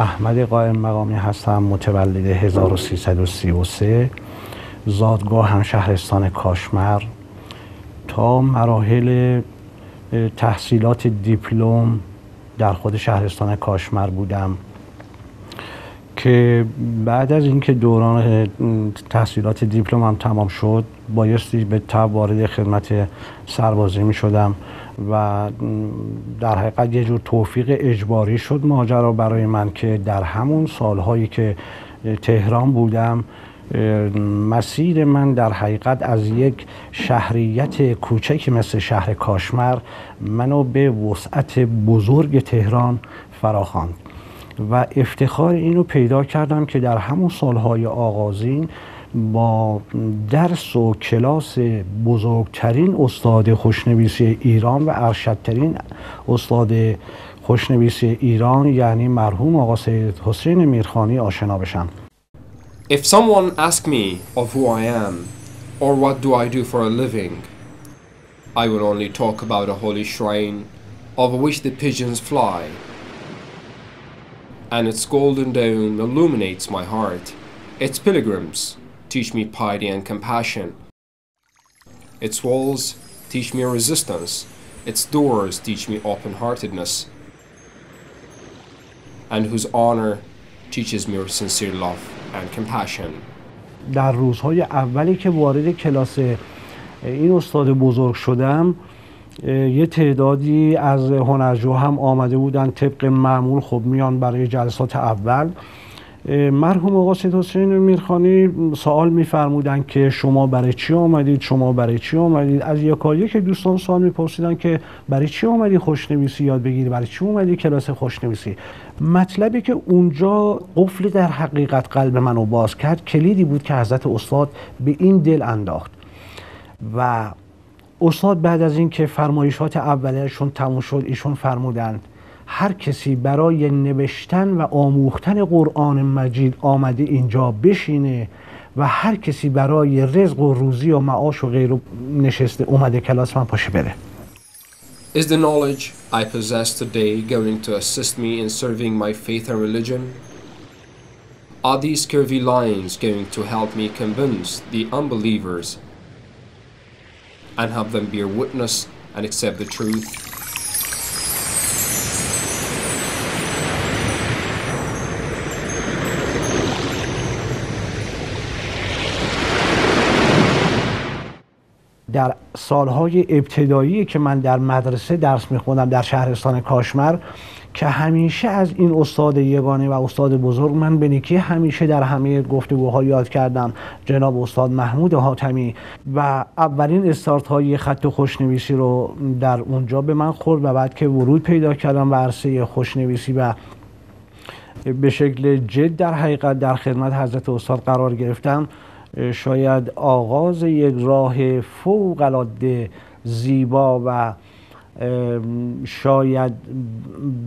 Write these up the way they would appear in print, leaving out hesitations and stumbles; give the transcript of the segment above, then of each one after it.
احمد قائم مقامی هستم، متولد 1333، زادگاه هم شهرستان کاشمر. تا مراحل تحصیلات دیپلم در خود شهرستان کاشمر بودم که بعد از اینکه دوران تحصیلات دیپلم هم تمام شد بایستی به تبع وارد خدمت سربازی می شدم و در حقیقت یه جور توفیق اجباری شد ماجرا برای من که در همون سالهایی که تهران بودم مسیر من در حقیقت از یک شهریت کوچکی مثل شهر کاشمر منو به وسعت بزرگ تهران فراخواند و افتخار اینو پیدا کردم که در همون سالهای آغازین با درس و کلاس بزرگترین استاد خوشنویسی ایران و ارشدترین استاد خوشنویسی ایران یعنی مرحوم آقا سید حسین میرخانی آشنا بشم. If someone asks me of who I am or what do I do for a living, I will only talk about a holy shrine over which the pigeons fly, and its golden dome illuminates my heart. Its pilgrims teach me piety and compassion. Its walls teach me resistance. Its doors teach me open-heartedness, and whose honor teaches me sincere love and compassion. در روزهای اولی که وارد کلاس این استاد بزرگ شدم یه تعدادی از هنرجو هم آمده بودن طبق معمول، خب میان برای جلسات اول. مرحوم آقا سید حسین میرخانی سوال میفرمودن که شما برای چی آمدید؟ شما برای چی آمدید؟ از یکایک دوستان سوال میپرسیدن که برای چی آمدی خوشنویسی یاد بگیری؟ برای چی آمدی کلاس خوشنویسی؟ مطلبی که اونجا قفل در حقیقت قلب منو باز کرد کلیدی بود که حضرت استاد به این دل انداخت و استاد بعد از این که فرمایشات اولیه‌شون تموم شد ایشون فرمودند هر کسی برای نوشتن و آموختن قرآن مجید آمده اینجا بشینه و هر کسی برای رزق و روزی و معاش و غیره نشسته اومده کلاس من پاشه بره. Is the knowledge I possess today going to assist me in serving my faith and religion? Are these curvy lines going to help me convince the unbelievers and help them bear witness and accept the truth? در سالهای ابتدایی که من در مدرسه درس میخوندم در شهرستان کاشمر که همیشه از این استاد یگانه و استاد بزرگ من به نیکی همیشه در همه گفتگوها یاد کردم، جناب استاد محمود حاتمی، و اولین استارت های خط خوشنویسی رو در اونجا به من خورد و بعد که ورود پیدا کردم به عرصه خوشنویسی و به شکل جد در حقیقت در خدمت حضرت استاد قرار گرفتم شاید آغاز یک راه فوق العاده زیبا و شاید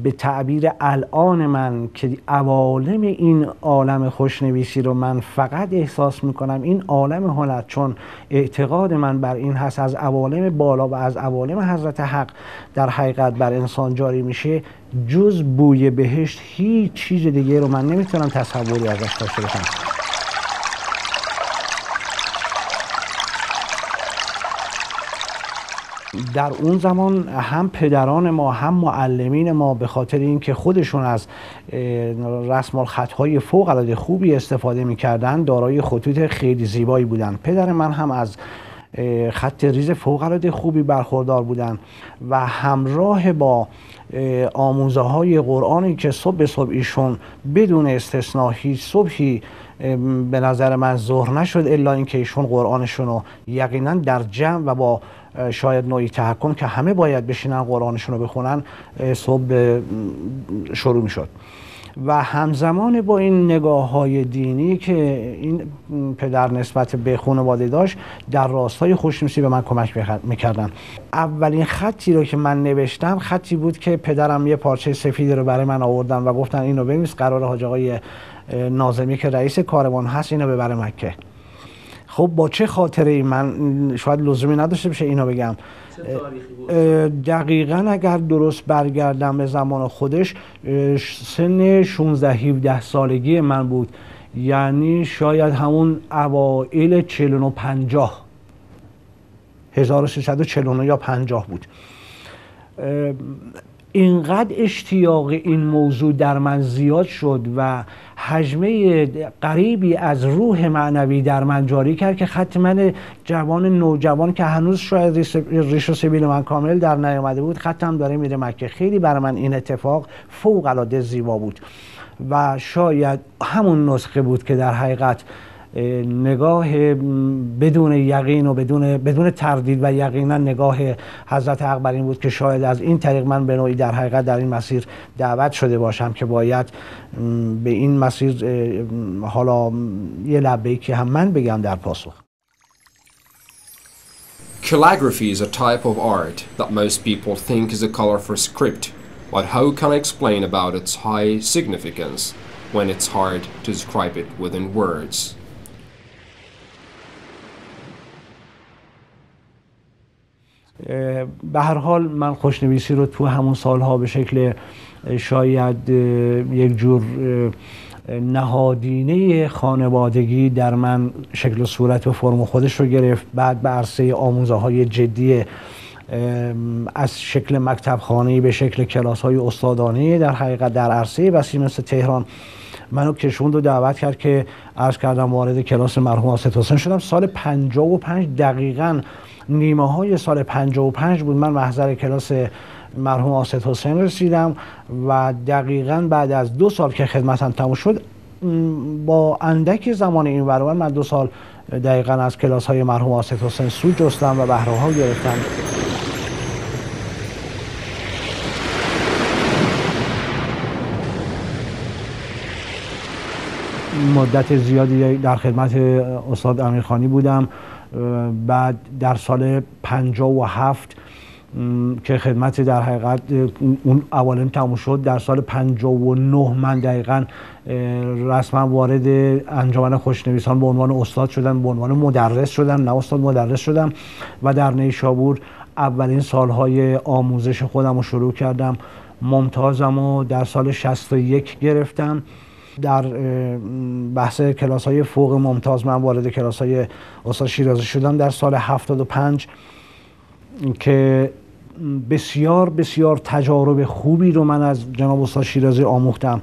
به تعبیر الان من که عوالم این عالم خوشنویسی رو من فقط احساس میکنم، این عالم هنر، چون اعتقاد من بر این هست از عوالم بالا و از عوالم حضرت حق در حقیقت بر انسان جاری میشه، جز بوی بهشت هیچ چیز دیگه رو من نمیتونم تصوری ازش داشته باشم. در اون زمان هم پدران ما هم معلمین ما به خاطر اینکه خودشون از رسم الخطهای فوق العاده خوبی استفاده می‌کردن دارای خطوط خیلی زیبایی بودن. پدر من هم از خط ریز فوق العاده خوبی برخوردار بودن و همراه با آموزه های قرآنی که صبح به صبح ایشون بدون استثنا هیچ صبحی به نظر من ظهر نشد الا اینکه ایشون قرآنشون رو یقینا در جمع و با شاید نوعی تحکم که همه باید بشینن قرآنشون رو بخونن صبح شروع می شد و همزمان با این نگاه های دینی که این پدر نسبت به خانواده داشت در راستای خوشنویسی به من کمک میکردن. اولین خطی رو که من نوشتم خطی بود که پدرم یه پارچه سفیدی رو برای من آوردن و گفتن اینو بنویس، قرار حاج آقای ناظمی که رئیس کاروان هست اینو ببره مکه. خب با چه خاطره ای؟ من شاید لزومی نداشته باشه اینو بگم. دقیقاً اگر درست برگردم به زمان خودش، سن 16-17 سالگی من بود، یعنی شاید همون اوایل 49-50، 1349 یا 50 بود. اینقدر اشتیاق این موضوع در من زیاد شد و حجمه قریبی از روح معنوی در من جاری کرد که خط من نوجوان که هنوز شاید ریش و سبیل من کامل در نیامده بود، خطم داره میره مکه. خیلی برای من این اتفاق فوق العاده زیبا بود و شاید همون نسخه بود که در حقیقت نگاه بدون یقین و بدون تردید و یقینا نگاه حضرت حق بر این بود که شاید از این طریق من به نوعی در حقیقت در این مسیر دعوت شده باشم که باید به این مسیر حالا یه لبیکی هم من بگم در پاسخ. Calligraphy is a type of art that most people think is a colorful script, but how can I explain about its high significance when it's hard to describe it within words? به هر حال من خوشنویسی رو تو همون سالها به شکل شاید یک جور نهادینه خانوادگی در من شکل و صورت و فرم خودش رو گرفت. بعد به عرصه آموزه‌های جدی از شکل مکتبخانه‌ای به شکل کلاس‌های استادانه در حقیقت در عرصه وسیع مثل تهران منو کشوند و دعوت کرد که عرض کردم وارد کلاس مرحوم آصد حسین شدم. سال 55 دقیقاً نیمه های سال 55 بود من محضر کلاس مرحوم آصد حسین رسیدم و دقیقاً بعد از 2 سال که خدمتم تموم شد، با اندک زمان این ور من 2 سال دقیقاً از کلاس های مرحوم آصد حسین سود جستم و بهره ها گرفتم. مدت زیادی در خدمت استاد امیرخانی بودم. بعد در سال 57 که خدمت در حقیقت اون اوایل تموم شد، در سال 59 من دقیقاً رسما وارد انجمن خوشنویسان به عنوان استاد شدم، به عنوان مدرس شدم، نه استاد مدرس شدم و در نیشابور اولین سالهای آموزش خودم رو شروع کردم. ممتازم رو در سال 61 گرفتم. در بحث کلاس های فوق ممتاز من وارد کلاس های استاد شیرازی شدم در سال 75 که بسیار بسیار تجارب خوبی رو من از جناب استاد شیرازی آموختم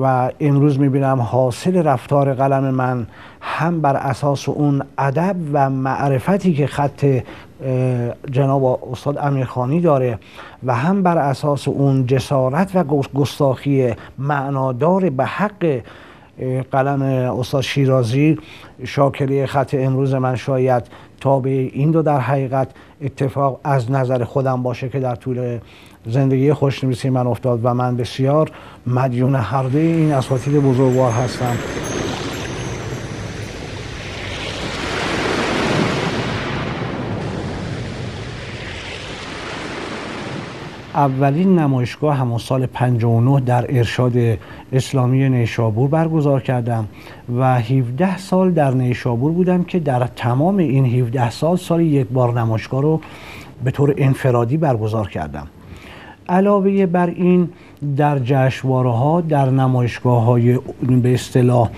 و امروز میبینم حاصل رفتار قلم من هم بر اساس اون ادب و معرفتی که خط جناب استاد امیرخانی داره و هم بر اساس اون جسارت و گستاخی معنادار به حق قلم استاد شیرازی، شاکله خط امروز من شاید تابع این دو در حقیقت اتفاق از نظر خودم باشه که در طول زندگی خوشنویسی من افتاد و من بسیار مدیون هر دوی این اساتید بزرگوار هستم. اولین نمایشگاه همون سال 59 در ارشاد اسلامی نیشابور برگزار کردم و 17 سال در نیشابور بودم که در تمام این 17 سال یک بار نمایشگاه رو به طور انفرادی برگزار کردم. علاوه بر این در جشنواره‌ها، در نمایشگاه‌های به اصطلاح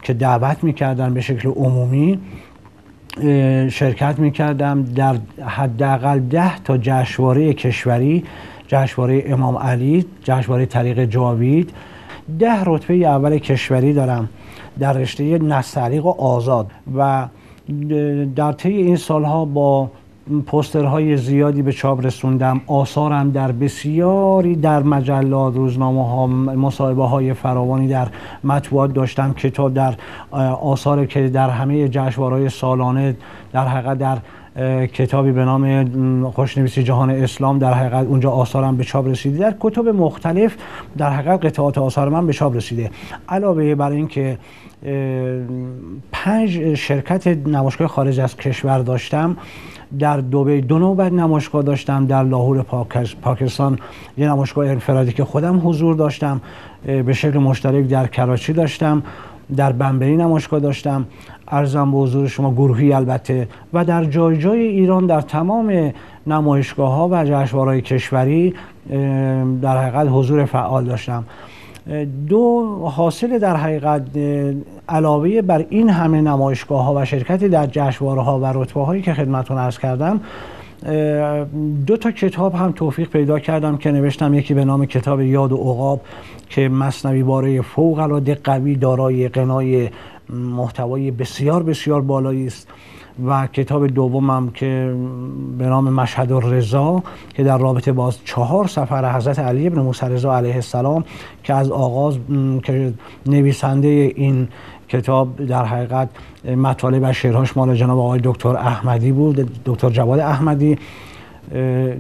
که دعوت می‌کردن به شکل عمومی شرکت می‌کردم. در حداقل 10 تا جشنواره کشوری، جشنواره امام علی، جشنواره طریق جاوید، 10 رتبه اول کشوری دارم در رشته نستعلیق و آزاد و در طی این سالها با پوسترهای زیادی به چاپ رسوندم. آثارم در بسیاری در مجلات، روزنامه‌ها، مصاحبه‌های فراوانی در مطبوعات داشتم. کتاب در آثار که در همه جشنواره‌های سالانه در حقیقت در کتابی به نام خوشنویسی جهان اسلام در حقیقت اونجا آثارم به چاپ رسیده. در کتب مختلف در حقیقت قطعات آثار من به چاپ رسیده. علاوه بر این که 5 شرکت نمایشگاه خارج از کشور داشتم. در دبی 2 نوبت نمایشگاه داشتم، در لاهور پاکستان یه نمایشگاه انفرادی که خودم حضور داشتم، به شکل مشترک در کراچی داشتم در بمبئی نمایشگاه داشتم، عرضم به حضور شما گروهی البته، و در جای جای ایران در تمام نمایشگاه‌ها و جشنواره‌های کشوری در حقیقت حضور فعال داشتم. دو حاصل در حقیقت علاوه بر این همه نمایشگاه‌ها و شرکتی در جشنواره‌ها و رتبه‌هایی که خدمتتون عرض کردم، 2 تا کتاب هم توفیق پیدا کردم که نوشتم. یکی به نام کتاب یاد و عقاب که مثنوی باره فوق‌العاده قوی دارای غنای محتوای بسیار بسیار بالایی است، و کتاب دومم که به نام مشهد الرضا که در رابطه با 4 سفر حضرت علی بن موسی رضا علیه السلام که از آغاز که نویسنده این کتاب در حقیقت مطالب و شعرهاش مال جناب آقای دکتر احمدی بود، دکتر جواد احمدی،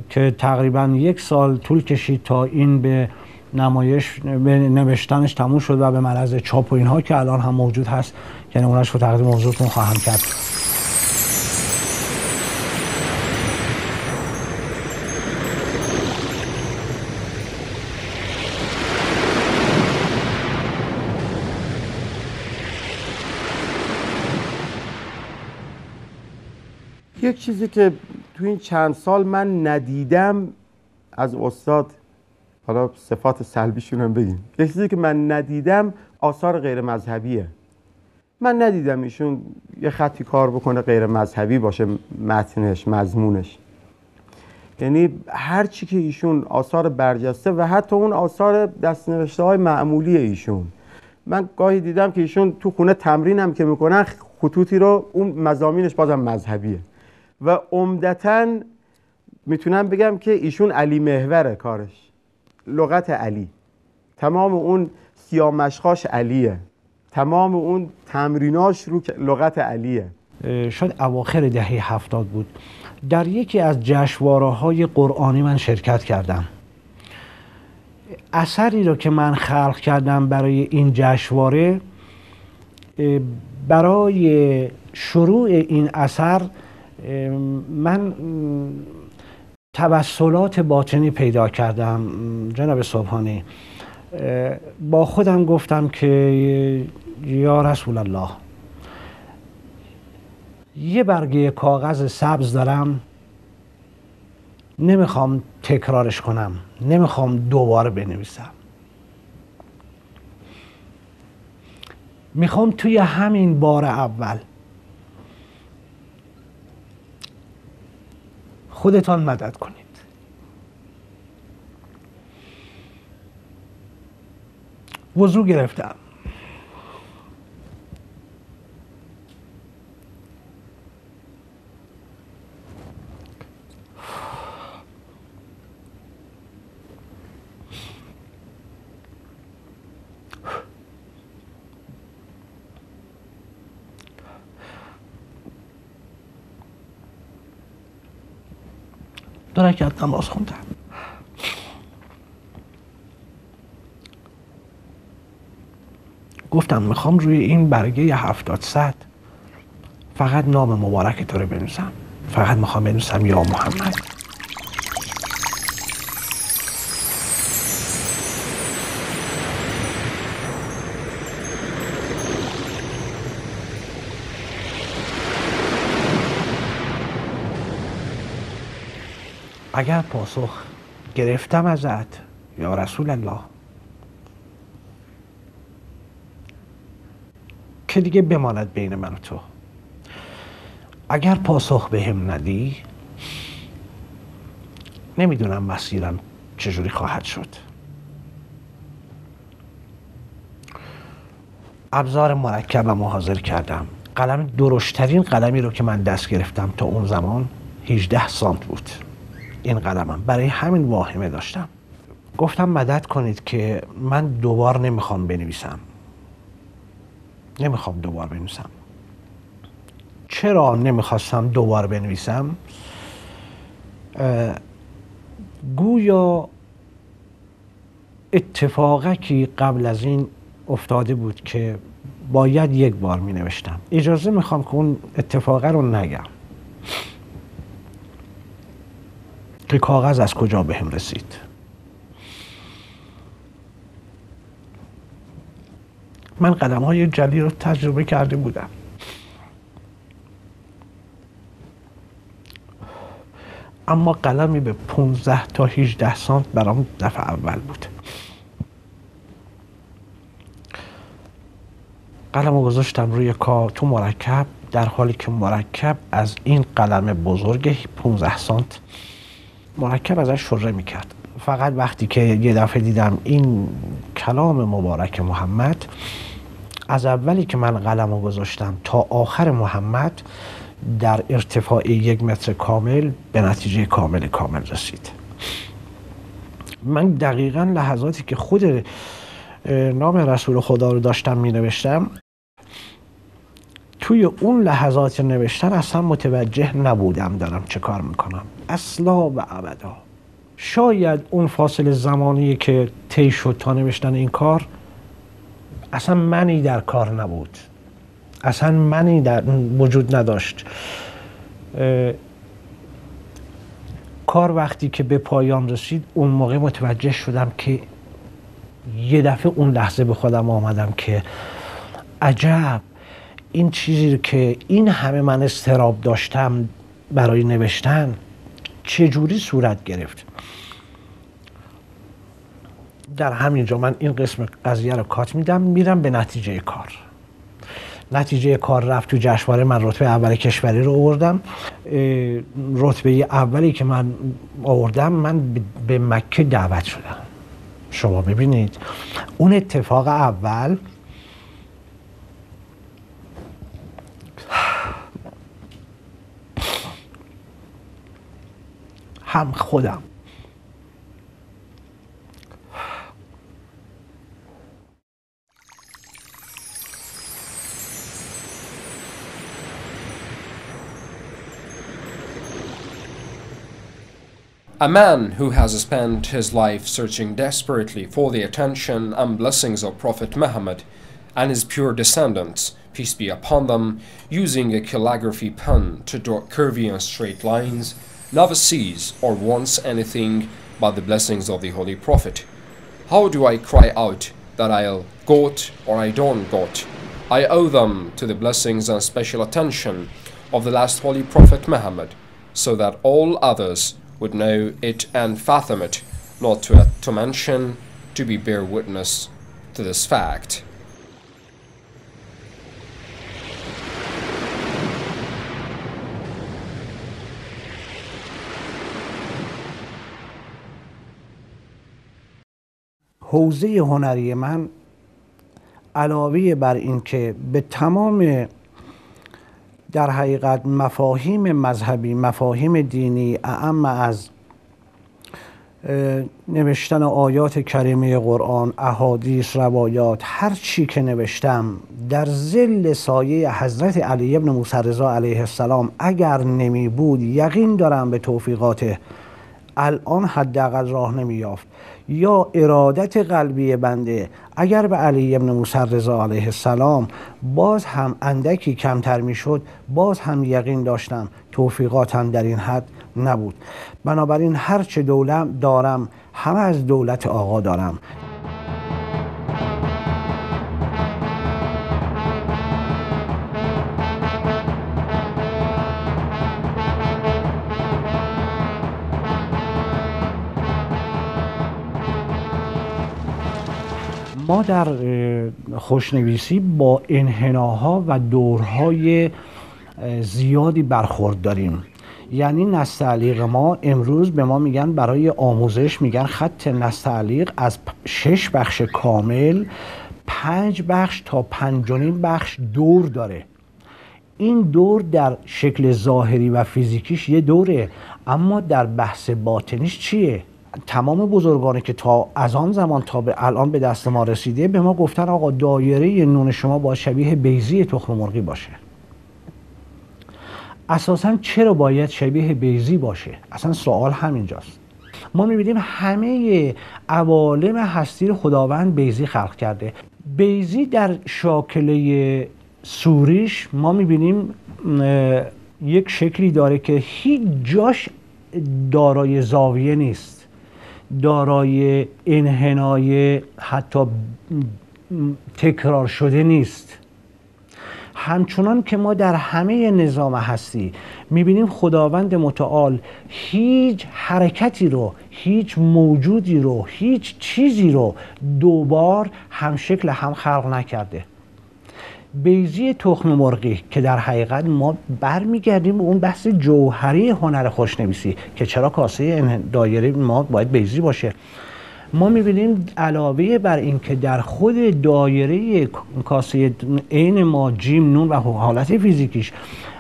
که تقریبا 1 سال طول کشید تا این به نمایش به نوشتنش تموم شد و به معرض چاپ و اینها که الان هم موجود هست که نمونهش رو تقدیم حضورتون خواهم کرد. یک چیزی که تو این چند سال من ندیدم از استاد، حالا صفات سلبیشون هم بگیم، یک چیزی که من ندیدم آثار غیر مذهبیه. من ندیدم ایشون یه خطی کار بکنه غیر مذهبی باشه متنش، مضمونش. یعنی هر چی که ایشون آثار برجسته و حتی اون آثار دست‌نوشته های معمولی ایشون، من گاهی دیدم که ایشون تو خونه تمرین هم که میکنن خطوطی رو اون مضامینش بازم مذهبیه و عمدتاً میتونم بگم که ایشون علی محوره کارش، لغت علی، تمام اون سیامشخاش علیه، تمام اون تمریناش رو لغت علیه. شاید اواخر دهه 70 بود، در یکی از جشنواره‌های قرآنی من شرکت کردم. اثری رو که من خلق کردم برای این جشنواره، برای شروع این اثر من توسلات باطنی پیدا کردم. جناب سبحانی، با خودم گفتم که یا رسول الله، یه برگه کاغذ سبز دارم، نمیخوام تکرارش کنم، نمیخوام دوباره بنویسم، میخوام توی همین بار اول خودتان مدد کنید. وضو گرفتم، دو رکعت نماز خوندم. گفتم میخوام روی این برگه 700 فقط نام مبارک تو رو بنویسم، فقط میخوام بنویسم یا محمد. اگر پاسخ گرفتم ازت یا رسول الله که دیگه بماند بین من و تو، اگر پاسخ بهم ندی نمیدونم مسیرم چجوری خواهد شد. ابزار مرکبم رو حاضر کردم. قلم درشترین قلمی رو که من دست گرفتم تا اون زمان 18 سانت بود. این قلمم برای همین واهمه داشتم. گفتم مدد کنید که من دوبار نمیخوام بنویسم. نمیخوام دوبار بنویسم. چرا نمیخواستم دوبار بنویسم؟ گویا اتفاقی قبل از این افتاده بود که باید یک بار می نوشتم. اجازه میخوام که اون اتفاقه رو نگم که کاغذ از کجا بهم رسید. من قلم‌های جلی رو تجربه کرده بودم. اما قلمی به 15 تا 18 سانت برام دفعه اول بود. قلمو گذاشتم روی کار تو مرکب، در حالی که مرکب از این قلم بزرگ 15 سانت مرکب ازش شره میکرد. فقط وقتی که یه دفعه دیدم این کلام مبارک محمد، از اولی که من قلمو گذاشتم تا آخر محمد در ارتفاع 1 متر کامل به نتیجه کامل رسید. من دقیقاً لحظاتی که خود نام رسول خدا رو داشتم می نوشتم، توی اون لحظات نوشتن اصلا متوجه نبودم دارم چه کار میکنم، اصلا و ابدا. شاید اون فاصله زمانی که طی شد تا نوشتن این کار، اصلا منی در کار نبود، اصلا منی در وجود نداشت. کار وقتی که به پایان رسید، اون موقع متوجه شدم که یه دفعه اون لحظه به خودم آمدم که عجب، این چیزی که این همه من اضطراب داشتم برای نوشتن چجوری صورت گرفت. در همینجا من این قسم قضیه رو کات میدم، میرم به نتیجه کار. نتیجه کار رفت تو جشنواره، من رتبه اول کشوری رو آوردم. رتبه اولی که من آوردم، من به مکه دعوت شدم. شما ببینید اون اتفاق اول هم خودم A man who has spent his life searching desperately for the attention and blessings of Prophet Muhammad and his pure descendants, peace be upon them, using a calligraphy pen to draw curvy and straight lines, never sees or wants anything but the blessings of the Holy Prophet. How do I cry out that I'll got or I don't got? I owe them to the blessings and special attention of the last Holy Prophet Muhammad, so that all others would know it and fathom it, not to mention to be bear witness to this fact. حوزه هنری من علاوه بر این که به تمام در حقیقت مفاهیم مذهبی، مفاهیم دینی، اعم از نوشتن آیات کریمه قرآن، احادیث، روایات، هر چی که نوشتم در ظل سایه حضرت علی ابن موسی رضا علیه السلام اگر نمی بود، یقین دارم به توفیقات الان حداقل راه نمی یافت. یا ارادت قلبی بنده اگر به علی ابن موسی رضا علیه السلام باز هم اندکی کمتر می شد، باز هم یقین داشتم توفیقاتم در این حد نبود. بنابراین هرچه دولت دارم همه از دولت آقا دارم. ما در خوشنویسی با انحناها و دورهای زیادی برخورد داریم. یعنی نستعلیق ما امروز به ما میگن برای آموزش، میگن خط نستعلیق از 6 بخش کامل 5 بخش تا 5.5 بخش دور داره. این دور در شکل ظاهری و فیزیکیش یه دوره، اما در بحث باطنیش چیه؟ تمام بزرگانی که تا از آن زمان تا به الان به دست ما رسیده به ما گفتن آقا دایره نون شما باید شبیه بیضی تخم مرغی باشه. اساساً چرا باید شبیه بیضی باشه؟ اصلا سوال همینجاست. ما میبینیم همه عوالم هستی رو خداوند بیضی خلق کرده. بیضی در شاکله سوریش ما میبینیم یک شکلی داره که هیچ جاش دارای زاویه نیست، دارای انحنای حتی تکرار شده نیست. همچنان که ما در همه نظام هستی میبینیم خداوند متعال هیچ حرکتی رو، هیچ موجودی رو، هیچ چیزی رو دوبار همشکل هم خلق نکرده. بیضی تخم مرغی که در حقیقت ما برمیگردیم به اون بحث جوهری هنر خوشنویسی که چرا کاسه دایره ما باید بیضی باشه. ما میبینیم علاوه بر این که در خود دایره کاسه عین ما جیم نون و حالت فیزیکیش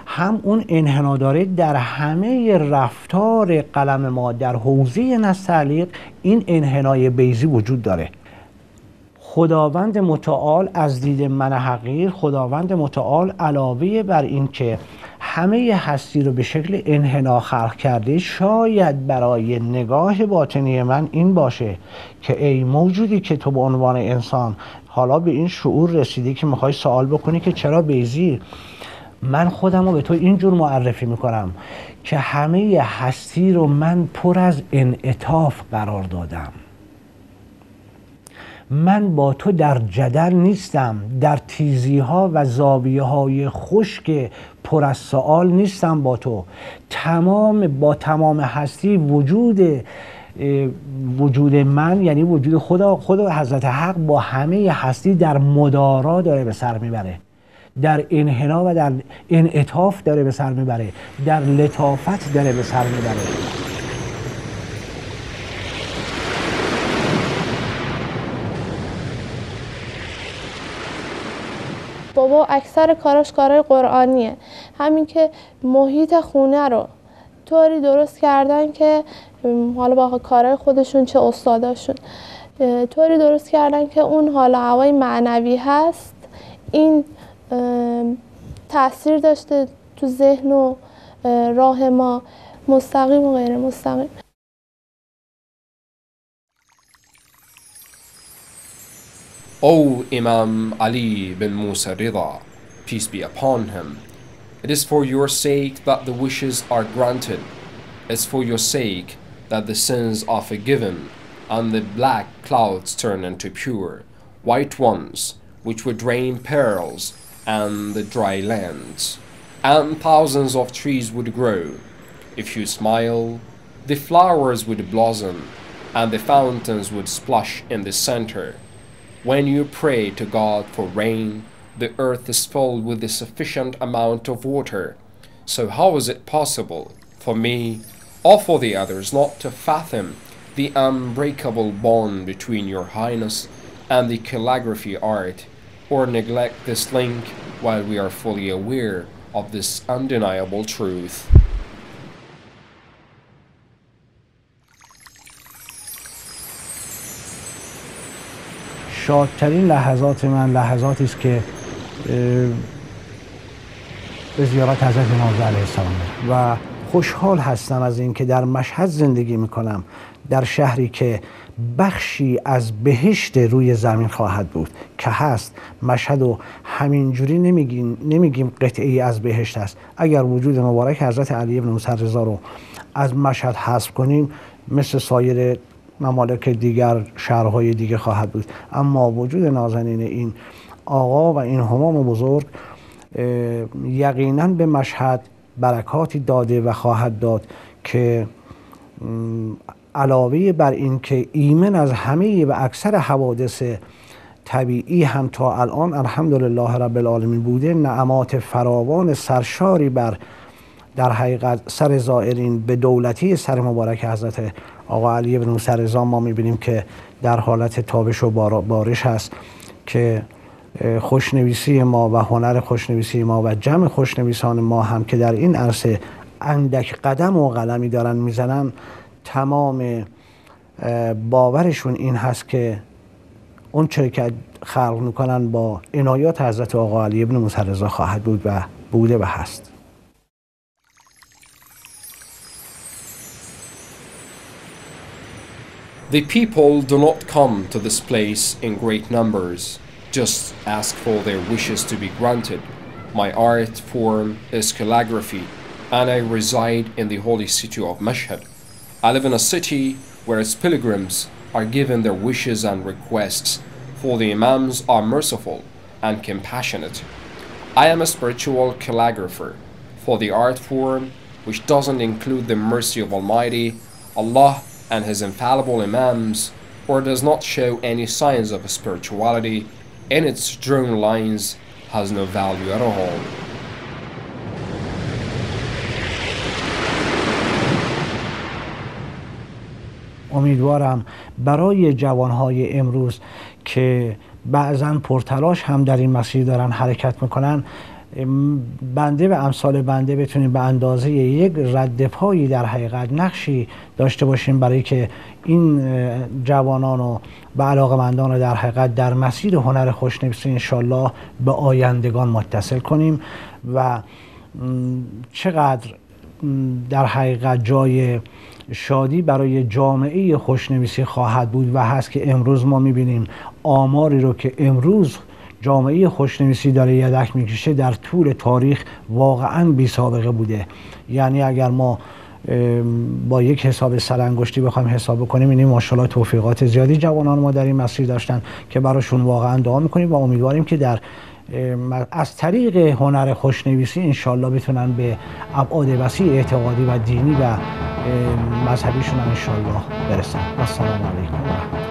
هم اون انحنا داره، در همه رفتار قلم ما در حوزه نستعلیق این انحنای بیضی وجود داره. خداوند متعال از دید من حقیر، خداوند متعال علاوه بر این که همه هستی رو به شکل انحنا خلق کرده، شاید برای نگاه باطنی من این باشه که ای موجودی که تو به عنوان انسان حالا به این شعور رسیدی که میخوای سوال بکنی که چرا بیضی، من خودم رو به تو اینجور معرفی میکنم که همه هستی رو من پر از انعطاف قرار دادم. من با تو در جدل نیستم، در تیزی ها و زاویه های خشک پر از سؤال نیستم با تو. با تمام هستی وجود من، یعنی وجود خود حضرت حق با همه هستی در مدارا داره به سر میبره، در انحنا و در انعطاف داره به سر میبره، در لطافت داره به سر میبره. بابا اکثر کاراش کارهای قرآنیه. همین که محیط خونه رو طوری درست کردن که حالا با کارهای خودشون چه استاداشون طوری درست کردن که اون حالا هوای معنوی هست، این تأثیر داشته تو ذهن و راه ما، مستقیم و غیر مستقیم. O Imam Ali bin Musa Rida, peace be upon him, it is for your sake that the wishes are granted. It's for your sake that the sins are forgiven and the black clouds turn into pure, white ones, which would rain pearls and the dry lands. And thousands of trees would grow. If you smile, the flowers would blossom and the fountains would splash in the center. When you pray to God for rain, the earth is filled with a sufficient amount of water. So how is it possible for me or for the others not to fathom the unbreakable bond between your highness and the calligraphy art, or neglect this link while we are fully aware of this undeniable truth? شادترین لحظات من لحظاتی است که به زیارت حضرت امام علیه السلام و خوشحال هستم از اینکه در مشهد زندگی میکنم، در شهری که بخشی از بهشت روی زمین خواهد بود که هست. مشهد و همینجوری نمیگیم قطعی از بهشت است. اگر وجود مبارک حضرت علی بن موسی رضا رو از مشهد حذف کنیم، مثل سایر ممالک دیگر، شهرهای دیگه خواهد بود. اما وجود نازنین این آقا و این همام بزرگ یقینا به مشهد برکاتی داده و خواهد داد که علاوه بر این که ایمن از همه و اکثر حوادث طبیعی هم تا الان الحمدلله رب العالمین بوده، نعمات فراوان سرشاری بر در حقیقت سر زائرین به دولتی سر مبارک حضرت آقا علی بن موسی رضا ما میبینیم که در حالت تابش و بارش هست که خوشنویسی ما و هنر خوشنویسی ما و جمع خوشنویسان ما هم که در این عرصه اندک قدم و قلمی دارن میزنن، تمام باورشون این هست که اون چه که خلق میکنن با عنایات حضرت آقا علی بن موسی رضا خواهد بود و بوده و هست. The people do not come to this place in great numbers. Just ask for their wishes to be granted. My art form is calligraphy, and I reside in the holy city of Mashhad. I live in a city where its pilgrims are given their wishes and requests for the Imams are merciful and compassionate. I am a spiritual calligrapher for the art form which doesn't include the mercy of Almighty Allah and His infallible Imams, or does not show any signs of spirituality in its drawn lines, has no value at all. امیدوارم برای جوانهای امروز که بعضاً پرتلاش هم در این مسیر دارن حرکت میکنن، بنده و امثال بنده بتونیم به اندازه یک رد پایی در حقیقت نقشی داشته باشیم برای که این جوانان و به علاقه‌مندان رو در حقیقت در مسیر هنر خوشنویسی انشالله به آیندگان متصل کنیم و چقدر در حقیقت جای شادی برای جامعه خوشنویسی خواهد بود و هست که امروز ما میبینیم آماری رو که امروز جامعه خوشنویسی داره یدک میکشه در طول تاریخ واقعا بی سابقه بوده. یعنی اگر ما با یک حساب سرانگشتی بخوایم حساب کنیم، این ماشاءالله توفیقات زیادی جوانان ما در این مسیر داشتن که براشون واقعا دعا میکنیم و امیدواریم که در از طریق هنر خوشنویسی انشالله بتونن به ابعاد وسیع اعتقادی و دینی و مذهبیشون انشالله برسن. السلام علیکم و رحمت الله.